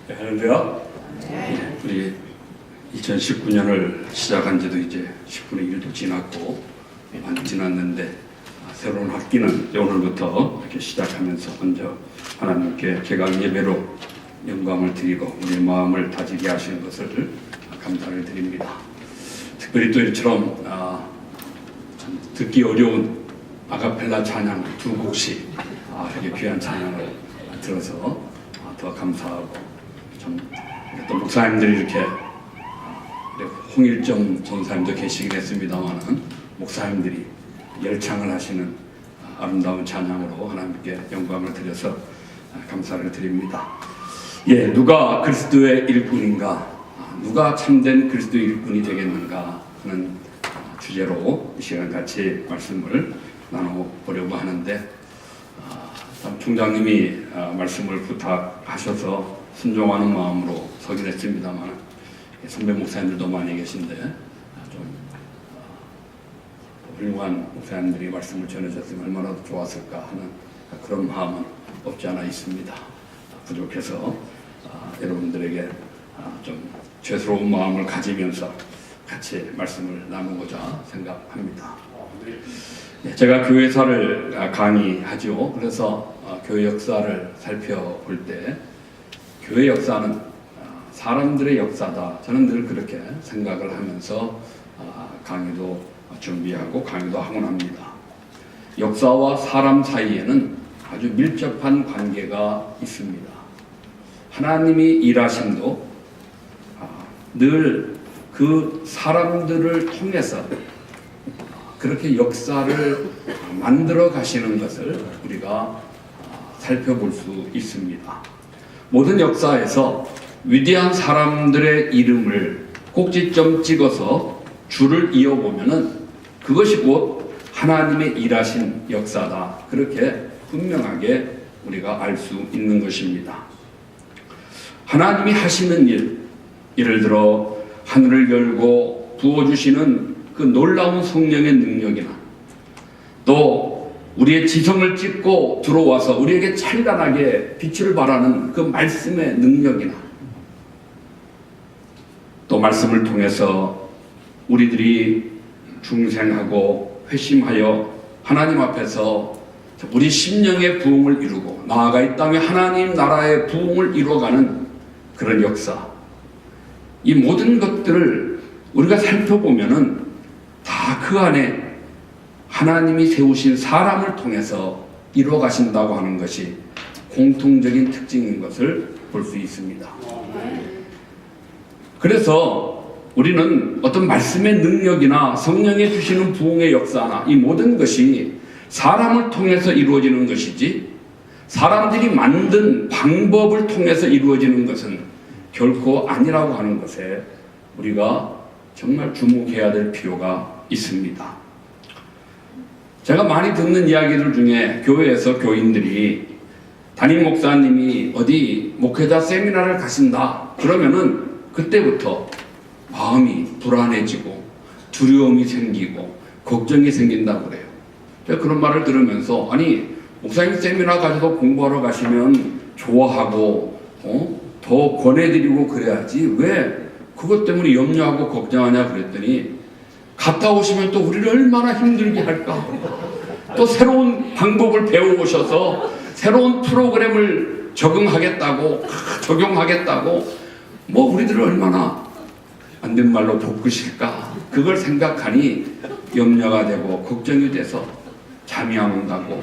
할렐루야. 우리 2019년을 시작한 지도 이제 10분의 1도 지났고 많이 지났는데 새로운 학기는 오늘부터 이렇게 시작하면서 먼저 하나님께 개강 예배로 영광을 드리고 우리 마음을 다지게 하시는 것을 감사를 드립니다. 특별히 또 이처럼 참 듣기 어려운 아카펠라 찬양 두 곡씩 이렇게 귀한 찬양을 들어서 더 감사하고 또 목사님들이 이렇게 홍일점 전사님도 계시긴 했습니다만은 목사님들이 열창을 하시는 아름다운 찬양으로 하나님께 영광을 드려서 감사를 드립니다. 예, 누가 그리스도의 일꾼인가? 누가 참된 그리스도의 일꾼이 되겠는가 하는 주제로 이 시간 같이 말씀을 나눠보려고 하는데 총장님이 말씀을 부탁하셔서 순종하는 마음으로 서긴 했습니다만 선배 목사님들도 많이 계신데 좀 훌륭한 목사님들이 말씀을 전해줬으면 얼마나 좋았을까 하는 그런 마음은 없지 않아 있습니다. 부족해서 여러분들에게 좀 죄스러운 마음을 가지면서 같이 말씀을 나누고자 생각합니다. 제가 교회사를 강의하죠. 그래서 교회 역사를 살펴볼 때 교회 역사는 사람들의 역사다. 저는 늘 그렇게 생각을 하면서 강의도 준비하고 강의도 하곤 합니다. 역사와 사람 사이에는 아주 밀접한 관계가 있습니다. 하나님이 일하심도 늘 그 사람들을 통해서 그렇게 역사를 만들어 가시는 것을 우리가 살펴볼 수 있습니다. 모든 역사에서 위대한 사람들의 이름을 꼭지점 찍어서 줄을 이어보면은 그것이 곧 하나님의 일하신 역사다. 그렇게 분명하게 우리가 알 수 있는 것입니다. 하나님이 하시는 일, 예를 들어 하늘을 열고 부어주시는 그 놀라운 성령의 능력이나 또 우리의 지성을 찢고 들어와서 우리에게 찬란하게 빛을 발하는 그 말씀의 능력이나 또 말씀을 통해서 우리들이 중생하고 회심하여 하나님 앞에서 우리 심령의 부흥을 이루고 나아가 이 땅에 하나님 나라의 부흥을 이루어가는 그런 역사, 이 모든 것들을 우리가 살펴보면은 다 그 안에 하나님이 세우신 사람을 통해서 이루어 가신다고 하는 것이 공통적인 특징인 것을 볼 수 있습니다. 그래서 우리는 어떤 말씀의 능력이나 성령이 주시는 부흥의 역사나 이 모든 것이 사람을 통해서 이루어지는 것이지 사람들이 만든 방법을 통해서 이루어지는 것은 결코 아니라고 하는 것에 우리가 정말 주목해야 될 필요가 있습니다. 제가 많이 듣는 이야기들 중에 교회에서 교인들이 담임 목사님이 어디 목회자 세미나를 가신다 그러면은 그때부터 마음이 불안해지고 두려움이 생기고 걱정이 생긴다고 그래요. 제가 그런 말을 들으면서 아니 목사님 세미나 가셔서 공부하러 가시면 좋아하고 더 권해드리고 그래야지 왜 그것 때문에 염려하고 걱정하냐 그랬더니 갔다 오시면 또 우리를 얼마나 힘들게 할까. 또 새로운 방법을 배워오셔서 새로운 프로그램을 적용하겠다고 뭐 우리들을 얼마나 안 된 말로 볶으실까. 그걸 생각하니 염려가 되고 걱정이 돼서 잠이 안 온다고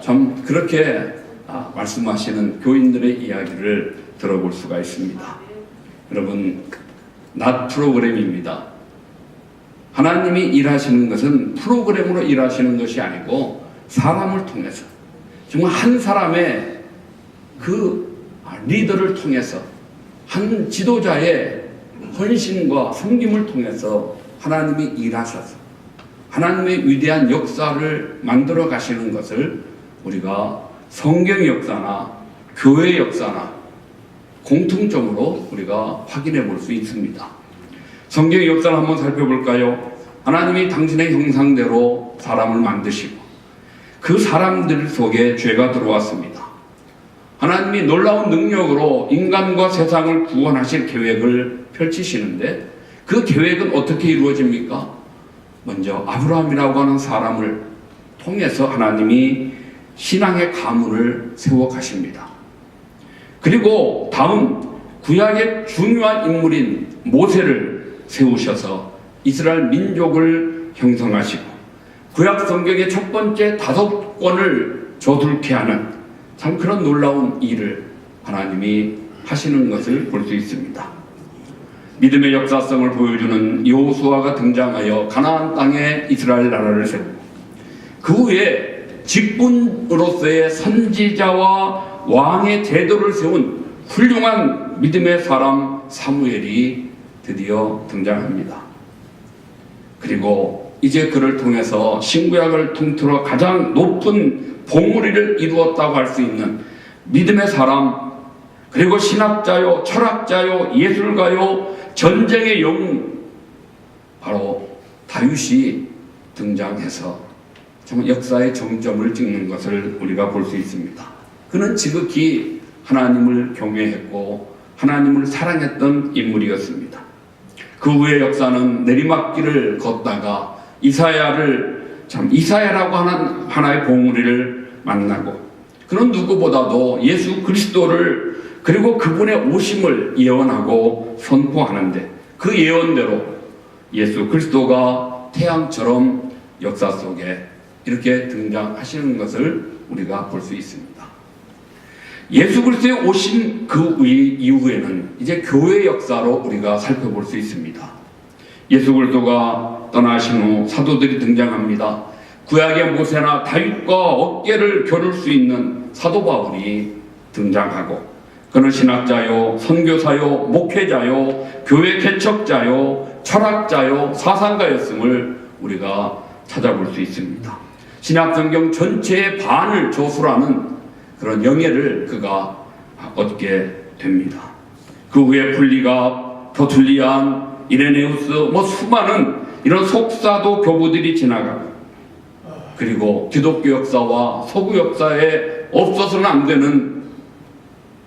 좀 그렇게 말씀하시는 교인들의 이야기를 들어볼 수가 있습니다. 여러분, 낮 프로그램입니다. 하나님이 일하시는 것은 프로그램으로 일하시는 것이 아니고 사람을 통해서 정말 한 사람의 그 리더를 통해서 한 지도자의 헌신과 섬김을 통해서 하나님이 일하셔서 하나님의 위대한 역사를 만들어 가시는 것을 우리가 성경의 역사나 교회의 역사나 공통점으로 우리가 확인해 볼 수 있습니다. 성경의 역사를 한번 살펴볼까요? 하나님이 당신의 형상대로 사람을 만드시고 그 사람들 속에 죄가 들어왔습니다. 하나님이 놀라운 능력으로 인간과 세상을 구원하실 계획을 펼치시는데 그 계획은 어떻게 이루어집니까? 먼저 아브라함이라고 하는 사람을 통해서 하나님이 신앙의 가문을 세워 가십니다. 그리고 다음 구약의 중요한 인물인 모세를 세우셔서 이스라엘 민족을 형성하시고 구약 성경의 첫 번째 5권을 저술케 하는 참 그런 놀라운 일을 하나님이 하시는 것을 볼 수 있습니다. 믿음의 역사성을 보여주는 여호수아가 등장하여 가나안 땅에 이스라엘 나라를 세우고 그 후에 직분으로서의 선지자와 왕의 제도를 세운 훌륭한 믿음의 사람 사무엘이 드디어 등장합니다. 그리고 이제 그를 통해서 신구약을 통틀어 가장 높은 봉우리를 이루었다고 할 수 있는 믿음의 사람, 그리고 신학자요, 철학자요, 예술가요, 전쟁의 영웅 바로 다윗이 등장해서 정말 역사의 정점을 찍는 것을 우리가 볼 수 있습니다. 그는 지극히 하나님을 경외했고 하나님을 사랑했던 인물이었습니다. 그 후의 역사는 내리막길을 걷다가 이사야라고 하는 하나의 봉우리를 만나고 그는 누구보다도 예수 그리스도를 그리고 그분의 오심을 예언하고 선포하는데 그 예언대로 예수 그리스도가 태양처럼 역사 속에 이렇게 등장하시는 것을 우리가 볼 수 있습니다. 예수 그리스도의 오신 그 이후에는 이제 교회 역사로 우리가 살펴볼 수 있습니다. 예수 그리스도가 떠나신 후 사도들이 등장합니다. 구약의 모세나 다윗과 어깨를 겨룰 수 있는 사도 바울이 등장하고 그는 신학자요, 선교사요, 목회자요, 교회 개척자요, 철학자요, 사상가였음을 우리가 찾아볼 수 있습니다. 신약성경 전체의 반을 저술하는 그런 영예를 그가 얻게 됩니다. 그 후에 플리갑, 터툴리안, 이레네우스, 수많은 이런 속사도 교부들이 지나가고 그리고 기독교 역사와 서구 역사에 없어서는 안 되는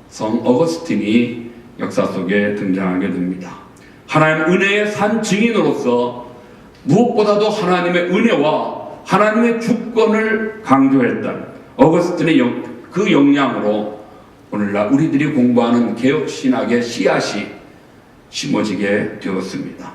성 어거스틴이 역사 속에 등장하게 됩니다. 하나님 은혜의 산 증인으로서 무엇보다도 하나님의 은혜와 하나님의 주권을 강조했던 어거스틴의 그 역량으로 오늘날 우리들이 공부하는 개혁신학의 씨앗이 심어지게 되었습니다.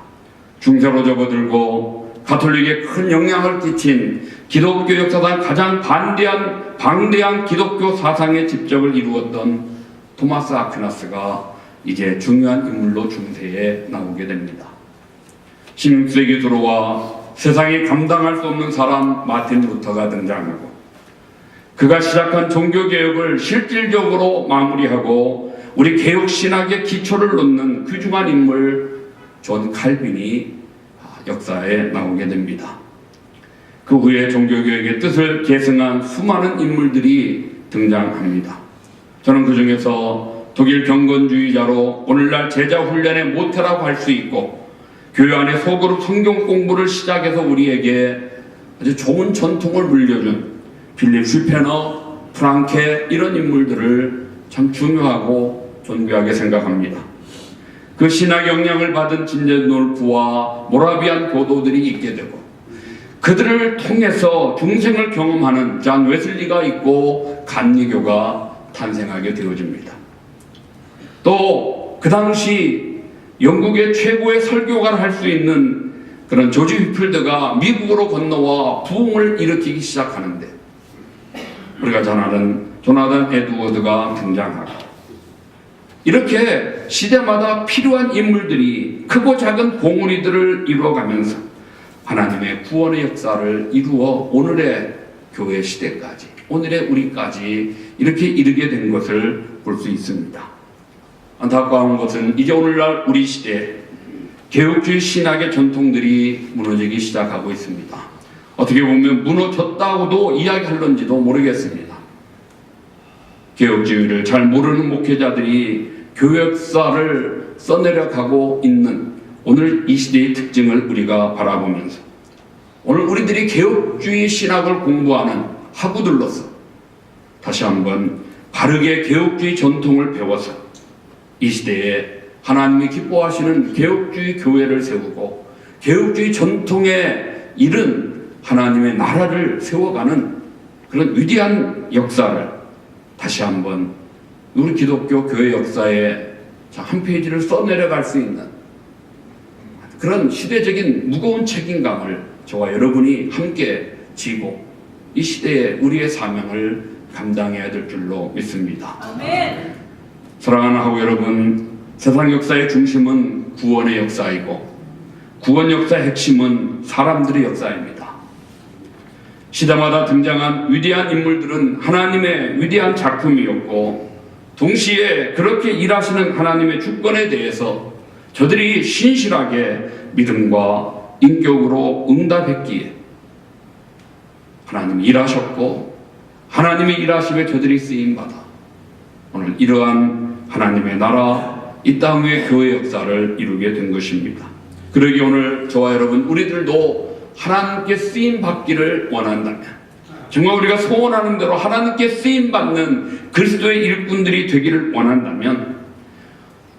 중세로 접어들고 가톨릭에 큰 영향을 끼친 기독교 역사상 가장 방대한 기독교 사상의 집적을 이루었던 토마스 아퀴나스가 이제 중요한 인물로 중세에 나오게 됩니다. 16세기 들어와 세상이 감당할 수 없는 사람 마틴 루터가 등장하고 그가 시작한 종교개혁을 실질적으로 마무리하고 우리 개혁신학의 기초를 놓는 귀중한 인물 존 칼빈이 역사에 나오게 됩니다. 그 후에 종교개혁의 뜻을 계승한 수많은 인물들이 등장합니다. 저는 그 중에서 독일 경건주의자로 오늘날 제자훈련의 모태라고 할 수 있고 교회 안에 소그룹 성경 공부를 시작해서 우리에게 아주 좋은 전통을 물려준 빌립 슈페너, 프랑케 이런 인물들을 참 중요하고 존귀하게 생각합니다. 그 신학 영향을 받은 진젠돌프와 모라비안 교도들이 있게 되고 그들을 통해서 중생을 경험하는 잔 웨슬리가 있고 감리교가 탄생하게 되어집니다. 또 그 당시 영국의 최고의 설교가를 할 수 있는 그런 조지 휘필드가 미국으로 건너와 부흥을 일으키기 시작하는데 우리가 잘 아는 조나단 에드워드가 등장하고 이렇게 시대마다 필요한 인물들이 크고 작은 봉우리들을 이루어가면서 하나님의 구원의 역사를 이루어 오늘의 교회 시대까지 오늘의 우리까지 이렇게 이르게 된 것을 볼 수 있습니다. 안타까운 것은 이제 오늘날 우리 시대에 개혁주의 신학의 전통들이 무너지기 시작하고 있습니다. 어떻게 보면 무너졌다고도 이야기할런지도 모르겠습니다. 개혁주의를 잘 모르는 목회자들이 교회 역사를 써내려가고 있는 오늘 이 시대의 특징을 우리가 바라보면서 오늘 우리들이 개혁주의 신학을 공부하는 학우들로서 다시 한번 바르게 개혁주의 전통을 배워서 이 시대에 하나님이 기뻐하시는 개혁주의 교회를 세우고 개혁주의 전통에 이른 하나님의 나라를 세워가는 그런 위대한 역사를 다시 한번 우리 기독교 교회 역사에 한 페이지를 써내려갈 수 있는 그런 시대적인 무거운 책임감을 저와 여러분이 함께 지고 이 시대에 우리의 사명을 감당해야 될 줄로 믿습니다. 아멘. 사랑하는 하고 여러분, 세상 역사의 중심은 구원의 역사이고 구원 역사의 핵심은 사람들의 역사입니다. 시대마다 등장한 위대한 인물들은 하나님의 위대한 작품이었고 동시에 그렇게 일하시는 하나님의 주권에 대해서 저들이 신실하게 믿음과 인격으로 응답했기에 하나님이 일하셨고 하나님의 일하심에 저들이 쓰임받아 오늘 이러한 하나님의 나라 이 땅 위의 교회 역사를 이루게 된 것입니다. 그러기 오늘 저와 여러분 우리들도 하나님께 쓰임받기를 원한다면 정말 우리가 소원하는 대로 하나님께 쓰임받는 그리스도의 일꾼들이 되기를 원한다면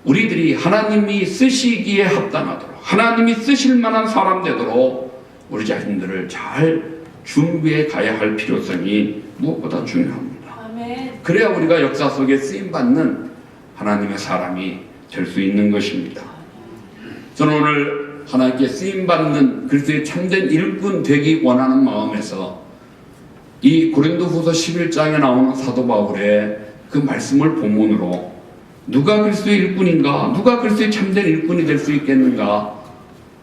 우리들이 하나님이 쓰시기에 합당하도록 하나님이 쓰실 만한 사람 되도록 우리 자신들을 잘 준비해 가야 할 필요성이 무엇보다 중요합니다. 아멘. 그래야 우리가 역사 속에 쓰임받는 하나님의 사람이 될 수 있는 것입니다. 저는 오늘 하나님께 쓰임받는 그리스도의 참된 일꾼 되기 원하는 마음에서 이 고린도후서 11장에 나오는 사도 바울의 그 말씀을 본문으로 누가 그리스도의 일꾼인가? 누가 그리스도의 참된 일꾼이 될 수 있겠는가?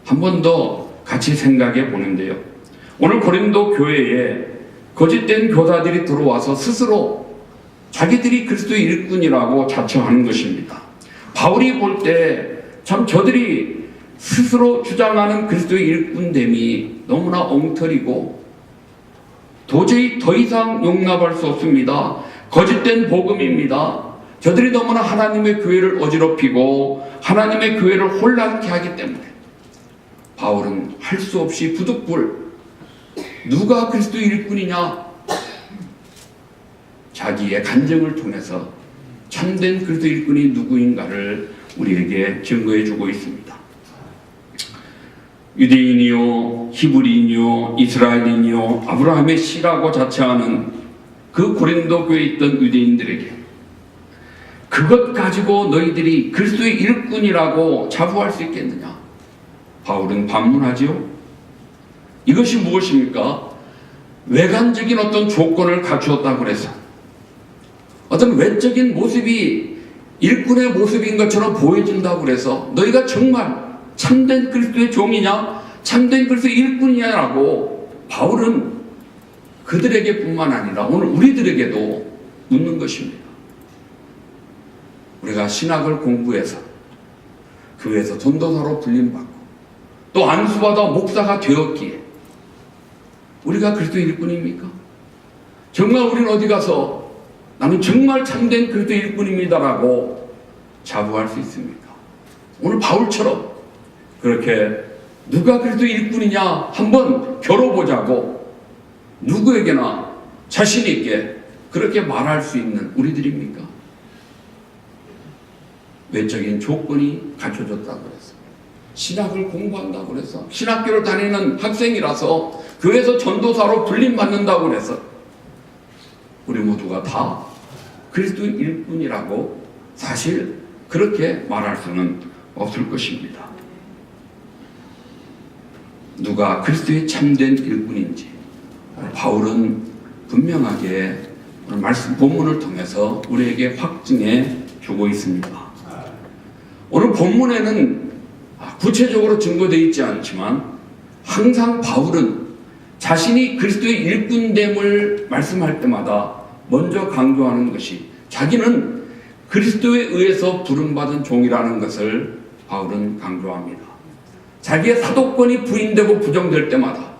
한 번 더 같이 생각해 보는데요. 오늘 고린도 교회에 거짓된 교사들이 들어와서 스스로 자기들이 그리스도의 일꾼이라고 자처하는 것입니다. 바울이 볼 때 참 저들이 스스로 주장하는 그리스도의 일꾼됨이 너무나 엉터리고 도저히 더 이상 용납할 수 없습니다. 거짓된 복음입니다. 저들이 너무나 하나님의 교회를 어지럽히고 하나님의 교회를 혼란케 하기 때문에 바울은 할 수 없이 부득불 누가 그리스도의 일꾼이냐? 자기의 간증을 통해서 참된 그리스도의 일꾼이 누구인가를 우리에게 증거해 주고 있습니다. 유대인이요, 히브리인이요, 이스라엘인이요, 아브라함의 씨라고 자처하는 그 고린도 교회에 있던 유대인들에게 그것 가지고 너희들이 그리스도의 일꾼이라고 자부할 수 있겠느냐? 바울은 반문하지요. 이것이 무엇입니까? 외관적인 어떤 조건을 갖추었다고 그래서 어떤 외적인 모습이 일꾼의 모습인 것처럼 보여진다고 그래서 너희가 정말 참된 그리스도의 종이냐? 참된 그리스도의 일꾼이냐라고 바울은 그들에게 뿐만 아니라 오늘 우리들에게도 묻는 것입니다. 우리가 신학을 공부해서 교회에서 전도사로 불림받고 또 안수받아 목사가 되었기에 우리가 그리스도의 일꾼입니까? 정말 우리는 어디 가서 나는 정말 참된 그리스도의 일꾼입니다라고 자부할 수 있습니까? 오늘 바울처럼 그렇게 누가 그리스도의 일꾼이냐 한번 겨뤄보자고 누구에게나 자신 있게 그렇게 말할 수 있는 우리들입니까? 외적인 조건이 갖춰졌다고 그래서 신학을 공부한다고 그래서 신학교를 다니는 학생이라서 교회에서 전도사로 불림받는다고 그래서 우리 모두가 다 그리스도의 일꾼이라고 사실 그렇게 말할 수는 없을 것입니다. 누가 그리스도의 참된 일꾼인지 바울은 분명하게 오늘 말씀 본문을 통해서 우리에게 확증해 주고 있습니다. 오늘 본문에는 구체적으로 증거되어 있지 않지만 항상 바울은 자신이 그리스도의 일꾼됨을 말씀할 때마다 먼저 강조하는 것이 자기는 그리스도에 의해서 부름받은 종이라는 것을 바울은 강조합니다. 자기의 사도권이 부인되고 부정될 때마다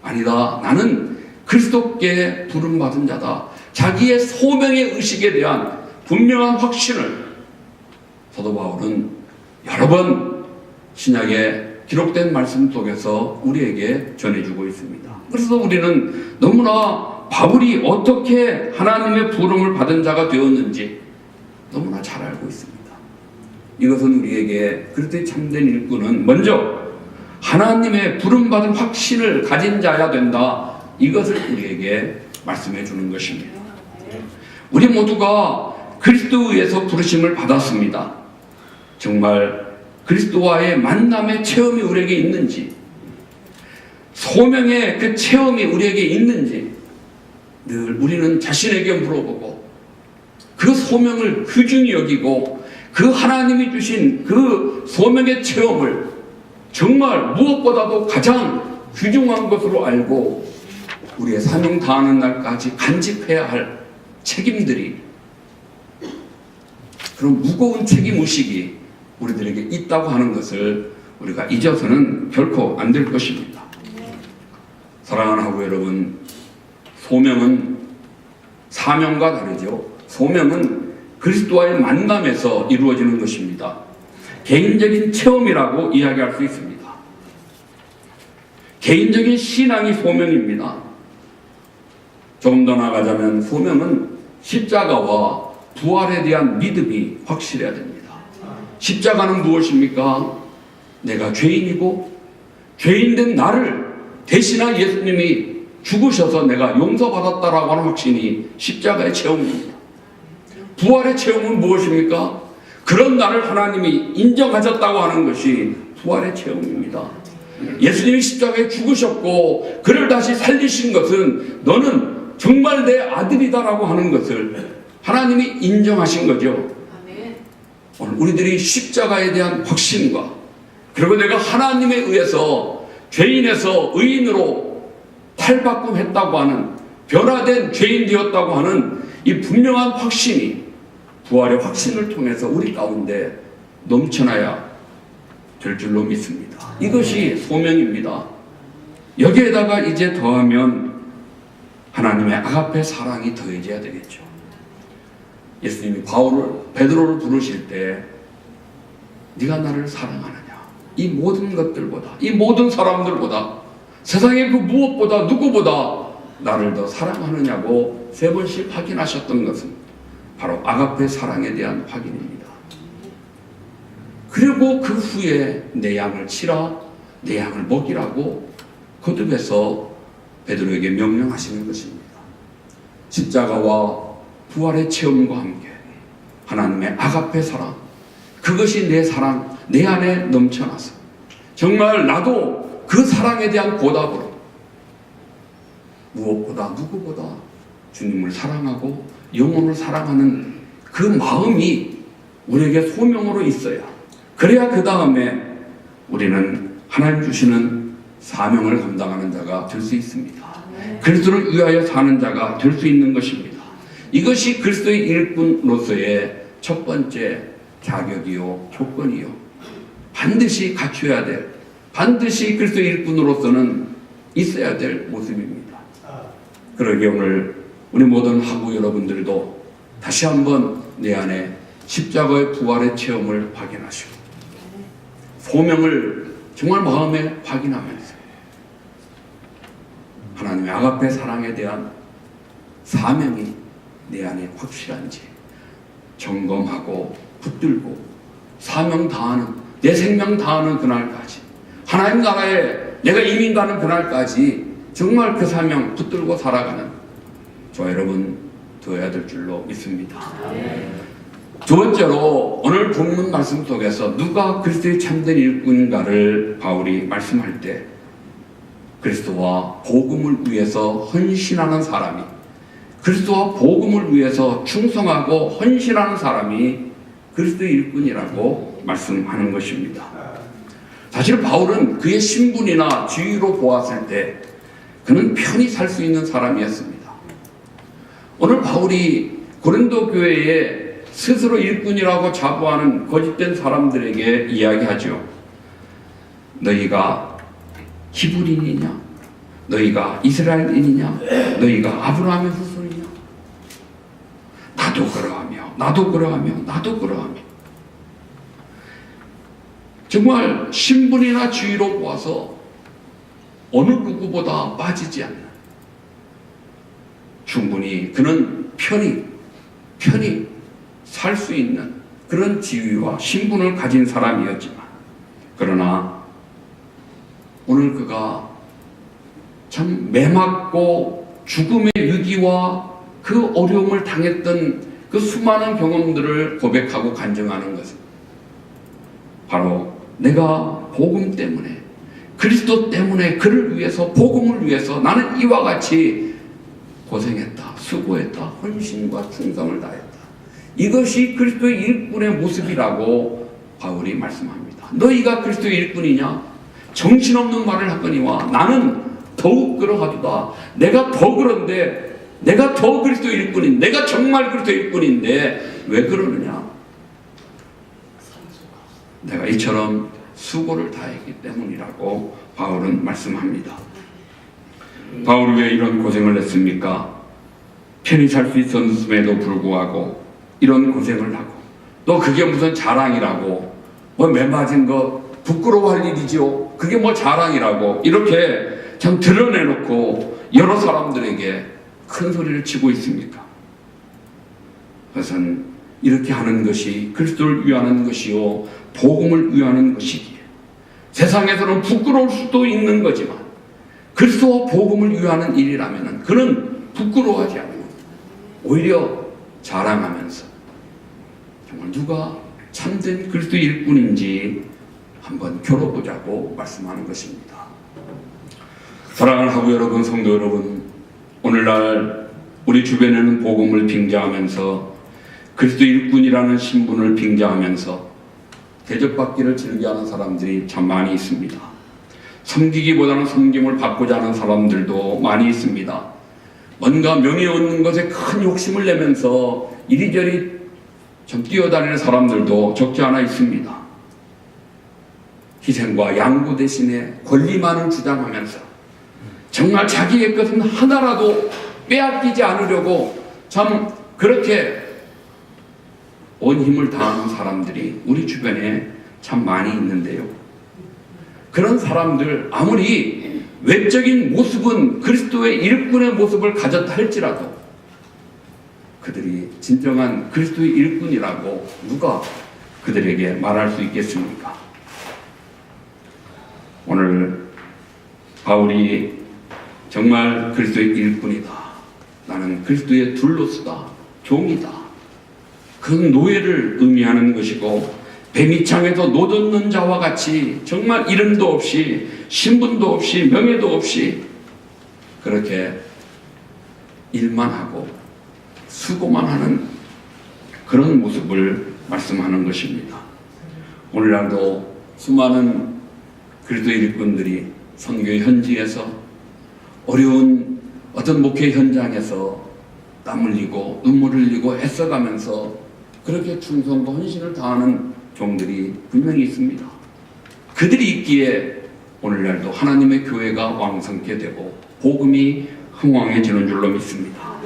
아니다, 나는 그리스도께 부름받은 자다. 자기의 소명의 의식에 대한 분명한 확신을 사도 바울은 여러 번 신약에 기록된 말씀 속에서 우리에게 전해주고 있습니다. 그래서 우리는 너무나 바울이 어떻게 하나님의 부름을 받은 자가 되었는지 너무나 잘 알고 있습니다. 이것은 우리에게 그리스도의 참된 일꾼은 먼저 하나님의 부름받은 확신을 가진 자야 된다. 이것을 우리에게 말씀해 주는 것입니다. 우리 모두가 그리스도에 의해서 부르심을 받았습니다. 정말 그리스도와의 만남의 체험이 우리에게 있는지, 소명의 그 체험이 우리에게 있는지 늘 우리는 자신에게 물어보고 그 소명을 귀중히 여기고 그 하나님이 주신 그 소명의 체험을 정말 무엇보다도 가장 귀중한 것으로 알고 우리의 사명 다하는 날까지 간직해야 할 책임들이, 그런 무거운 책임의식이 우리들에게 있다고 하는 것을 우리가 잊어서는 결코 안 될 것입니다. 사랑하는 하고 여러분, 소명은 사명과 다르죠. 소명은 그리스도와의 만남에서 이루어지는 것입니다. 개인적인 체험이라고 이야기할 수 있습니다. 개인적인 신앙이 소명입니다. 조금 더 나아가자면 소명은 십자가와 부활에 대한 믿음이 확실해야 됩니다. 십자가는 무엇입니까? 내가 죄인이고 죄인된 나를 대신한 예수님이 죽으셔서 내가 용서받았다라고 하는 확신이 십자가의 체험입니다. 부활의 체험은 무엇입니까? 그런 나를 하나님이 인정하셨다고 하는 것이 부활의 체험입니다. 예수님이 십자가에 죽으셨고 그를 다시 살리신 것은 너는 정말 내 아들이다라고 하는 것을 하나님이 인정하신 거죠. 오늘 우리들이 십자가에 대한 확신과, 그리고 내가 하나님에 의해서 죄인에서 의인으로 탈바꿈했다고 하는, 변화된 죄인 되었다고 하는 이 분명한 확신이 부활의 확신을 통해서 우리 가운데 넘쳐나야 될 줄로 믿습니다. 이것이 소명입니다. 여기에다가 이제 더하면 하나님의 아가페 사랑이 더해져야 되겠죠. 예수님이 베드로를 부르실 때 네가 나를 사랑하느냐, 이 모든 것들보다, 이 모든 사람들보다, 세상의 그 무엇보다 누구보다 나를 더 사랑하느냐고 3번씩 확인하셨던 것은 바로 아가페 사랑에 대한 확인입니다. 그리고 그 후에 내 양을 치라, 내 양을 먹이라고 거듭해서 베드로에게 명령하시는 것입니다. 십자가와 부활의 체험과 함께 하나님의 아가페 사랑, 그것이 내 사랑, 내 안에 넘쳐나서 정말 나도 그 사랑에 대한 보답으로 무엇보다 누구보다 주님을 사랑하고 영혼을 사랑하는 그 마음이 우리에게 소명으로 있어야, 그래야 그 다음에 우리는 하나님 주시는 사명을 감당하는 자가 될 수 있습니다. 그리스도를 위하여 사는 자가 될 수 있는 것입니다. 이것이 그리스도의 일꾼으로서의 첫 번째 자격이요, 조건이요, 반드시 갖춰야 될, 반드시 그리스도의 일꾼으로서는 있어야 될 모습입니다. 그러기에 오늘 우리 모든 하고 여러분들도 다시 한번 내 안에 십자가의 부활의 체험을 확인하시고 소명을 정말 마음에 확인하면서 하나님의 아가페 사랑에 대한 사명이 내 안에 확실한지 점검하고 붙들고 사명 다하는, 내 생명 다하는 그날까지, 하나님 나라에 내가 이민 가는 그날까지 정말 그 사명 붙들고 살아가는 저와 여러분 되어야 될 줄로 믿습니다. 두 번째로 오늘 본문 말씀 속에서 누가 그리스도의 참된 일꾼인가를 바울이 말씀할 때 그리스도와 복음을 위해서 헌신하는 사람이, 그리스도와 복음을 위해서 충성하고 헌신하는 사람이 그리스도의 일꾼이라고 말씀하는 것입니다. 사실 바울은 그의 신분이나 지위로 보았을 때 그는 편히 살 수 있는 사람이었습니다. 오늘 바울이 고린도 교회에 스스로 일꾼이라고 자부하는 거짓된 사람들에게 이야기하죠. 너희가 히브리인이냐? 너희가 이스라엘인이냐? 너희가 아브라함의 후손이냐? 나도 그러하며 나도 그러하며 나도 그러하며, 정말 신분이나 지위로 보아서 어느 누구보다 빠지지 않는, 충분히 그는 편히 살 수 있는 그런 지위와 신분을 가진 사람이었지만, 그러나 오늘 그가 참 매맞고 죽음의 위기와 그 어려움을 당했던 그 수많은 경험들을 고백하고 간증하는 것은 바로 내가 복음 때문에, 그리스도 때문에, 그를 위해서, 복음을 위해서 나는 이와 같이 고생했다, 수고했다, 헌신과 충성을 다했다. 이것이 그리스도의 일꾼의 모습이라고 바울이 말씀합니다. 너희가 그리스도의 일꾼이냐? 정신없는 말을 하거니와 나는 더욱 그러하도다. 내가 더 그런데, 내가 더 그리스도의 일꾼인데, 내가 정말 그리스도의 일꾼인데 왜 그러느냐? 내가 이처럼 수고를 다했기 때문이라고 바울은 말씀합니다. 바울은 왜 이런 고생을 했습니까? 편히 살 수 있었음에도 불구하고 이런 고생을 하고, 또 그게 무슨 자랑이라고, 뭐 매맞은 거 부끄러워할 일이죠. 그게 뭐 자랑이라고 이렇게 참 드러내놓고 여러 사람들에게 큰 소리를 치고 있습니까? 그것은 이렇게 하는 것이 그리스도를 위하는 것이요 복음을 위하는 것이기에, 세상에서는 부끄러울 수도 있는 거지만 그리스도와 복음을 위하는 일이라면 그는 부끄러워하지 않고 오히려 자랑하면서 정말 누가 참된 그리스도의 일꾼인지 한번 겨뤄보자고 말씀하는 것입니다. 사랑하는 하부 여러분, 성도 여러분, 오늘날 우리 주변에는 복음을 빙자하면서 그리스도 일꾼이라는 신분을 빙자하면서 대접받기를 즐겨하는 사람들이 참 많이 있습니다. 섬기기보다는 섬김을 받고자 하는 사람들도 많이 있습니다. 뭔가 명예 얻는 것에 큰 욕심을 내면서 이리저리 좀 뛰어다니는 사람들도 적지 않아 있습니다. 희생과 양보 대신에 권리만을 주장하면서 정말 자기의 것은 하나라도 빼앗기지 않으려고 참 그렇게 온 힘을 다하는 사람들이 우리 주변에 참 많이 있는데요. 그런 사람들 아무리 외적인 모습은 그리스도의 일꾼의 모습을 가졌다 할지라도 그들이 진정한 그리스도의 일꾼이라고 누가 그들에게 말할 수 있겠습니까? 오늘 바울이 정말 그리스도의 일꾼이다, 나는 그리스도의 둘로스다, 종이다, 그 노예를 의미하는 것이고, 뱀이창에서 노젓는 자와 같이 정말 이름도 없이 신분도 없이 명예도 없이 그렇게 일만 하고 수고만 하는 그런 모습을 말씀하는 것입니다. 오늘날도 수많은 그리스도의 일꾼들이 선교 현지에서 어려운 어떤 목회 현장에서 땀 흘리고 눈물 흘리고 애써가면서 그렇게 충성과 헌신을 다하는 종들이 분명히 있습니다. 그들이 있기에 오늘날도 하나님의 교회가 왕성케 되고 복음이 흥왕해지는 줄로 믿습니다.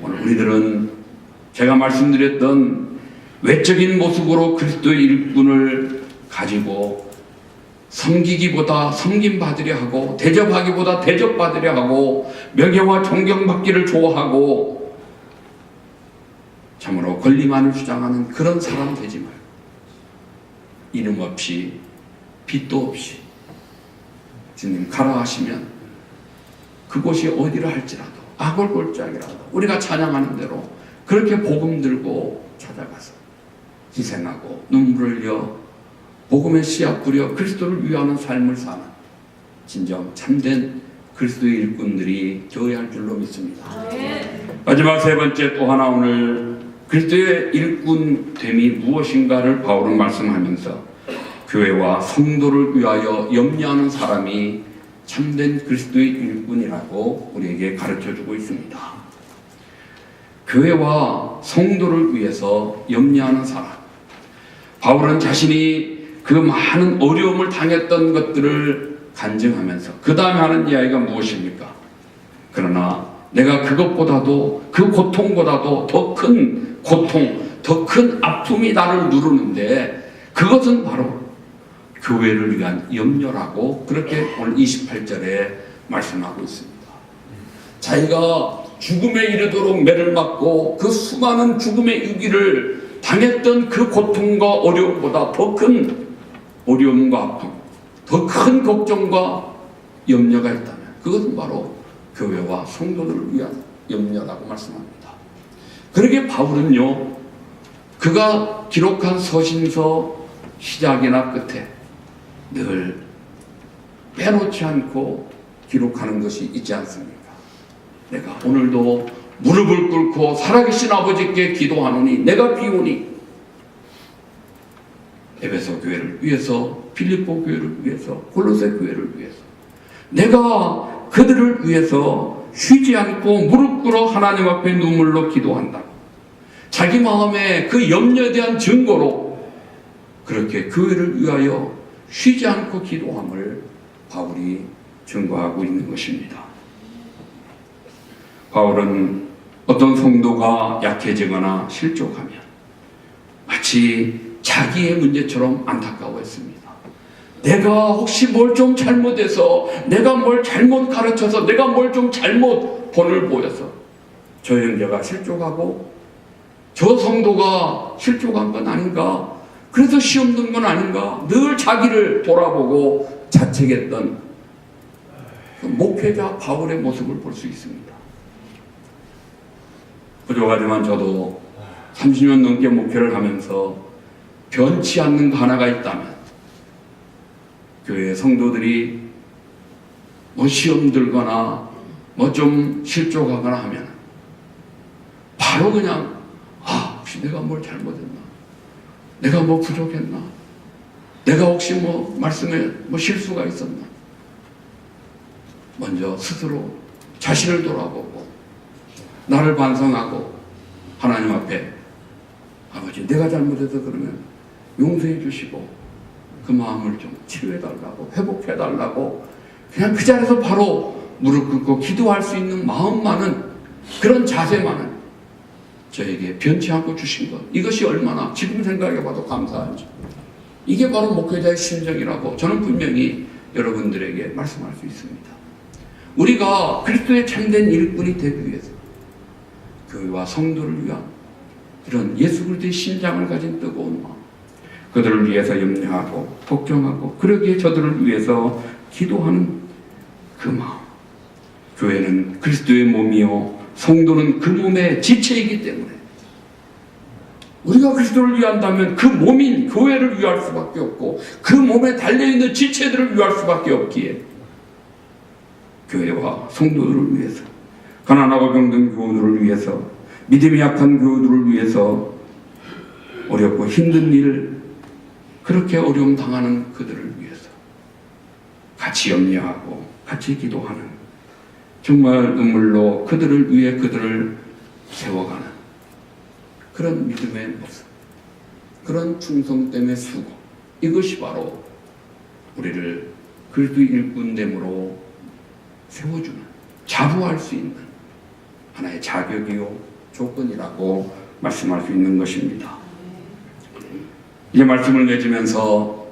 오늘 우리들은 제가 말씀드렸던 외적인 모습으로 그리스도의 일꾼을 가지고 섬기기보다 섬김받으려 하고 대접하기보다 대접받으려 하고 명예와 존경받기를 좋아하고 참으로 권리만을 주장하는 그런 사람 되지 말고 이름 없이 빚도 없이 주님 가라 하시면 그곳이 어디라 할지라도 아골골짜기라도 우리가 찬양하는 대로 그렇게 복음 들고 찾아가서 희생하고 눈물을 흘려 복음의 씨앗 뿌려 그리스도를 위하는 삶을 사는 진정 참된 그리스도의 일꾼들이 되어야 할 줄로 믿습니다. 마지막 세 번째 또 하나, 오늘 그리스도의 일꾼됨이 무엇인가를 바울은 말씀하면서 교회와 성도를 위하여 염려하는 사람이 참된 그리스도의 일꾼이라고 우리에게 가르쳐주고 있습니다. 교회와 성도를 위해서 염려하는 사람. 바울은 자신이 그 많은 어려움을 당했던 것들을 간증하면서 그 다음에 하는 이야기가 무엇입니까? 그러나 내가 그것보다도 그 고통보다도 더 큰 고통, 더 큰 아픔이 나를 누르는데 그것은 바로 교회를 위한 염려라고 그렇게 오늘 28절에 말씀하고 있습니다. 자기가 죽음에 이르도록 매를 맞고 그 수많은 죽음의 유기를 당했던 그 고통과 어려움보다 더 큰 어려움과 아픔, 더 큰 걱정과 염려가 있다면 그것은 바로 교회와 성도들을 위한 염려라고 말씀합니다. 그러기에 바울은요, 그가 기록한 서신서 시작이나 끝에 늘 빼놓지 않고 기록하는 것이 있지 않습니까? 내가 오늘도 무릎을 꿇고 살아계신 아버지께 기도하노니 내가 비오니 에베소 교회를 위해서, 필리포 교회를 위해서, 골로새 교회를 위해서 내가 그들을 위해서 쉬지 않고 무릎 꿇어 하나님 앞에 눈물로 기도한다. 자기 마음에 그 염려에 대한 증거로 그렇게 교회를 위하여 쉬지 않고 기도함을 바울이 증거하고 있는 것입니다. 바울은 어떤 성도가 약해지거나 실족하면 마치 자기의 문제처럼 안타까워했습니다. 내가 혹시 뭘 좀 잘못해서, 내가 뭘 잘못 가르쳐서, 내가 뭘 좀 잘못 본을 보여서 저 형제가 실족하고 저 성도가 실족한 건 아닌가, 그래서 시험 든 건 아닌가, 늘 자기를 돌아보고 자책했던 그 목회자 바울의 모습을 볼 수 있습니다. 부족하지만 저도 30년 넘게 목회를 하면서 변치 않는 거 하나가 있다면, 교회 성도들이 뭐 시험 들거나 뭐 좀 실족하거나 하면 바로 그냥 혹시 내가 뭘 잘못했나, 내가 뭐 부족했나, 내가 혹시 뭐 말씀에 뭐 실수가 있었나, 먼저 스스로 자신을 돌아보고 나를 반성하고 하나님 앞에 아버지 내가 잘못해서 그러면 용서해 주시고 그 마음을 좀 치유해달라고, 회복해달라고, 그냥 그 자리에서 바로 무릎 꿇고 기도할 수 있는 마음만은, 그런 자세만은 저에게 변치 않고 주신 것, 이것이 얼마나 지금 생각해봐도 감사한지, 이게 바로 목회자의 심정이라고 저는 분명히 여러분들에게 말씀할 수 있습니다. 우리가 그리스도의 참된 일꾼이 되기 위해서 교회와 성도를 위한 이런 예수 그리스도의 심장을 가진 뜨거운 마음, 그들을 위해서 염려하고 걱정하고 그러기에 저들을 위해서 기도하는 그 마음, 교회는 그리스도의 몸이요 성도는 그 몸의 지체이기 때문에 우리가 그리스도를 위한다면 그 몸인 교회를 위할 수밖에 없고 그 몸에 달려있는 지체들을 위할 수밖에 없기에 교회와 성도들을 위해서, 가난하고 병든 교우들을 위해서, 믿음이 약한 교우들을 위해서, 어렵고 힘든 일, 그렇게 어려움 당하는 그들을 위해서 같이 염려하고 같이 기도하는, 정말 눈물로 그들을 위해 그들을 세워가는 그런 믿음의 모습, 그런 충성됨의 수고, 이것이 바로 우리를 그리스도의 일꾼됨으로 세워주는, 자부할 수 있는 하나의 자격이요 조건이라고 말씀할 수 있는 것입니다. 이제 말씀을 맺으면서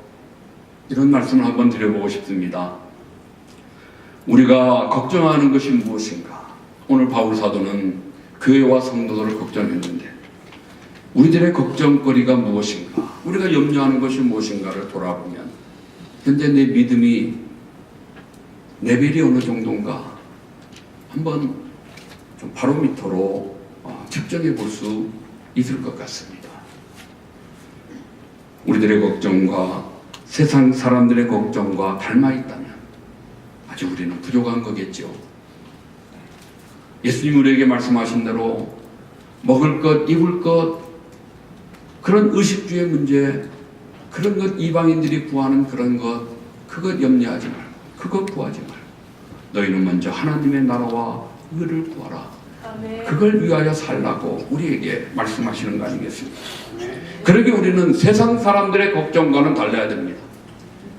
이런 말씀을 한번 드려보고 싶습니다. 우리가 걱정하는 것이 무엇인가? 오늘 바울 사도는 교회와 성도들을 걱정했는데 우리들의 걱정거리가 무엇인가? 우리가 염려하는 것이 무엇인가를 돌아보면 현재 내 믿음이 레벨이 어느 정도인가 한번 좀 바로미터로 측정해 볼 수 있을 것 같습니다. 우리들의 걱정과 세상 사람들의 걱정과 닮아 있다면 아직 우리는 부족한 거겠죠. 예수님 우리에게 말씀하신 대로 먹을 것, 입을 것, 그런 의식주의 문제, 그런 것 이방인들이 구하는 그런 것, 그것 염려하지 말고, 그것 구하지 말고 너희는 먼저 하나님의 나라와 의를 구하라. 그걸 위하여 살라고 우리에게 말씀하시는 거 아니겠습니까? 그러게 우리는 세상 사람들의 걱정과는 달라야 됩니다.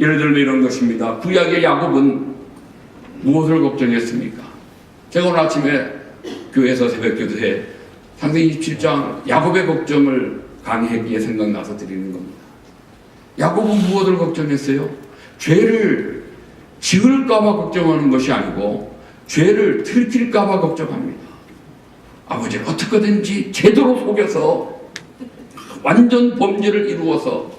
예를 들면 이런 것입니다. 구약의 야곱은 무엇을 걱정했습니까? 제가 오늘 아침에 교회에서 새벽기도에 창세기 27장 야곱의 걱정을 강의했기에 생각나서 드리는 겁니다. 야곱은 무엇을 걱정했어요? 죄를 지을까봐 걱정하는 것이 아니고 죄를 들킬까봐 걱정합니다. 아버지를 어떻게든지 제대로 속여서 완전 범죄를 이루어서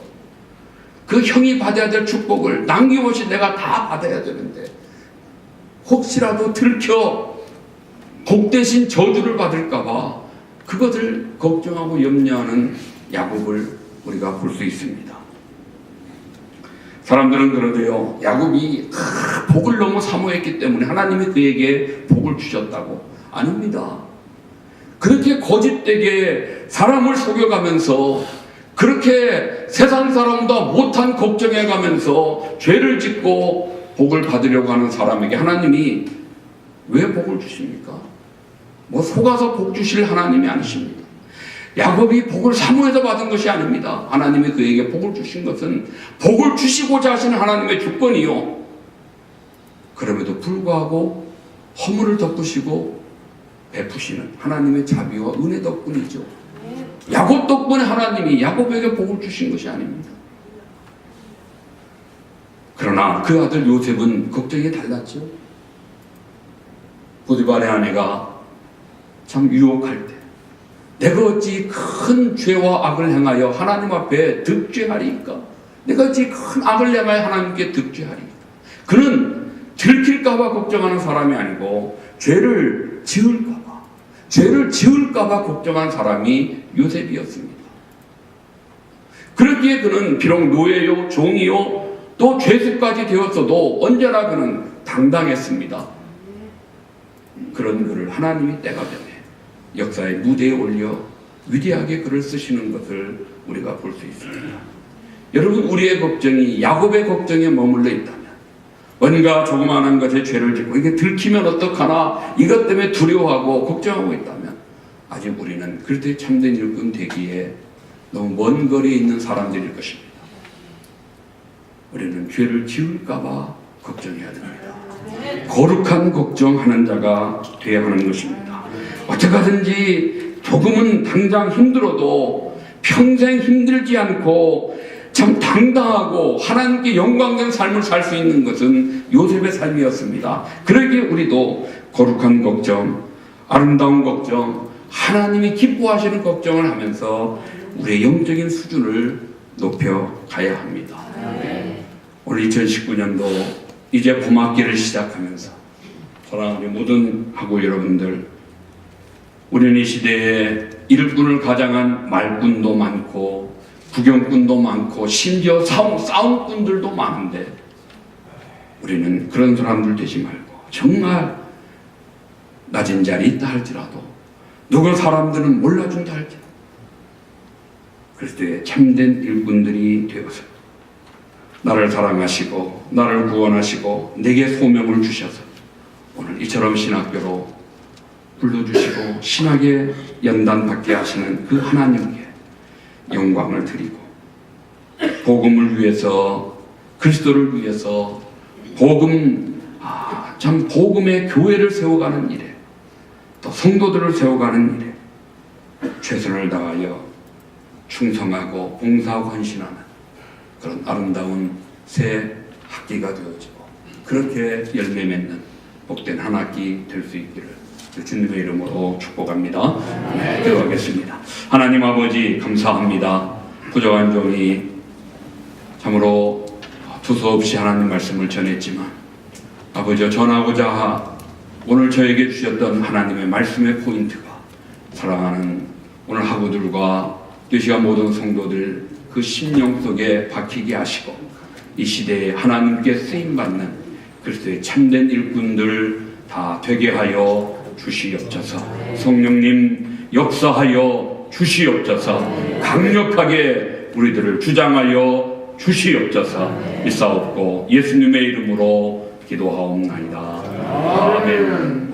그 형이 받아야 될 축복을 남김없이 내가 다 받아야 되는데 혹시라도 들켜 복 대신 저주를 받을까봐 그것을 걱정하고 염려하는 야곱을 우리가 볼 수 있습니다. 사람들은 그러대요. 야곱이 복을 너무 사모했기 때문에 하나님이 그에게 복을 주셨다고. 아닙니다. 그렇게 거짓되게 사람을 속여가면서 그렇게 세상 사람보다 못한 걱정해가면서 죄를 짓고 복을 받으려고 하는 사람에게 하나님이 왜 복을 주십니까? 뭐 속아서 복 주실 하나님이 아니십니다. 야곱이 복을 사모해서 받은 것이 아닙니다. 하나님이 그에게 복을 주신 것은 복을 주시고자 하시는 하나님의 주권이요. 그럼에도 불구하고 허물을 덮으시고 베푸시는 하나님의 자비와 은혜 덕분이죠. 야곱 덕분에 하나님이 야곱에게 복을 주신 것이 아닙니다. 그러나 그 아들 요셉은 걱정이 달랐죠. 보디발의 아내가 참 유혹할 때 내가 어찌 큰 죄와 악을 행하여 하나님 앞에 득죄하리이까? 내가 어찌 큰 악을 행하여 하나님께 득죄하리이까? 그는 들킬까봐 걱정하는 사람이 아니고 죄를 지을까봐 걱정한 사람이 요셉이었습니다. 그렇기에 그는 비록 노예요, 종이요, 또 죄수까지 되었어도 언제나 그는 당당했습니다. 그런 그를 하나님이 때가 되네 역사의 무대에 올려 위대하게 글을 쓰시는 것을 우리가 볼 수 있습니다. 여러분, 우리의 걱정이 야곱의 걱정에 머물러 있다면, 뭔가 조그마한 것에 죄를 짓고 이게 들키면 어떡하나 이것 때문에 두려워하고 걱정하고 있다면 아직 우리는 그렇게 참된 일꾼 되기에 너무 먼 거리에 있는 사람들일 것입니다. 우리는 죄를 지을까봐 걱정해야 됩니다. 거룩한 걱정하는 자가 되어야 하는 것입니다. 어떻게 하든지 조금은 당장 힘들어도 평생 힘들지 않고 참 당당하고 하나님께 영광된 삶을 살 수 있는 것은 요셉의 삶이었습니다. 그러기에 우리도 거룩한 걱정, 아름다운 걱정, 하나님이 기뻐하시는 걱정을 하면서 우리의 영적인 수준을 높여가야 합니다. 오늘 2019년도 이제 봄학기를 시작하면서 사랑하는 모든 학우 여러분들, 우리는 이 시대에 일꾼을 가장한 말꾼도 많고 구경꾼도 많고 심지어 싸움꾼들도 많은데 우리는 그런 사람들 되지 말고 정말 낮은 자리에 있다 할지라도 누구 사람들은 몰라준다 할지라도 그럴 때 참된 일꾼들이 되어서 나를 사랑하시고 나를 구원하시고 내게 소명을 주셔서 오늘 이처럼 신학교로 불러주시고 신학의 연단받게 하시는 그 하나님께 영광을 드리고 복음을 위해서 그리스도를 위해서 참 복음의 교회를 세워가는 일에 또 성도들을 세워가는 일에 최선을 다하여 충성하고 봉사하고 헌신하는 그런 아름다운 새 학기가 되어지고 그렇게 열매 맺는 복된 한 학기 될 수 있기를 주님의 이름으로 축복합니다. 네, 기도하겠습니다. 하나님 아버지 감사합니다. 부족한 종이 참으로 두서없이 하나님 말씀을 전했지만 아버지 전하고자 오늘 저에게 주셨던 하나님의 말씀의 포인트가 사랑하는 오늘 학우들과 이 시간 모든 성도들 그 심령 속에 박히게 하시고 이 시대에 하나님께 쓰임받는 그리스도의 참된 일꾼들 다 되게 하여 주시옵소서. 성령님 역사하여 주시옵소서. 강력하게 우리들을 주장하여 주시옵소서. 있사옵고 예수님의 이름으로 기도하옵나이다. 아멘.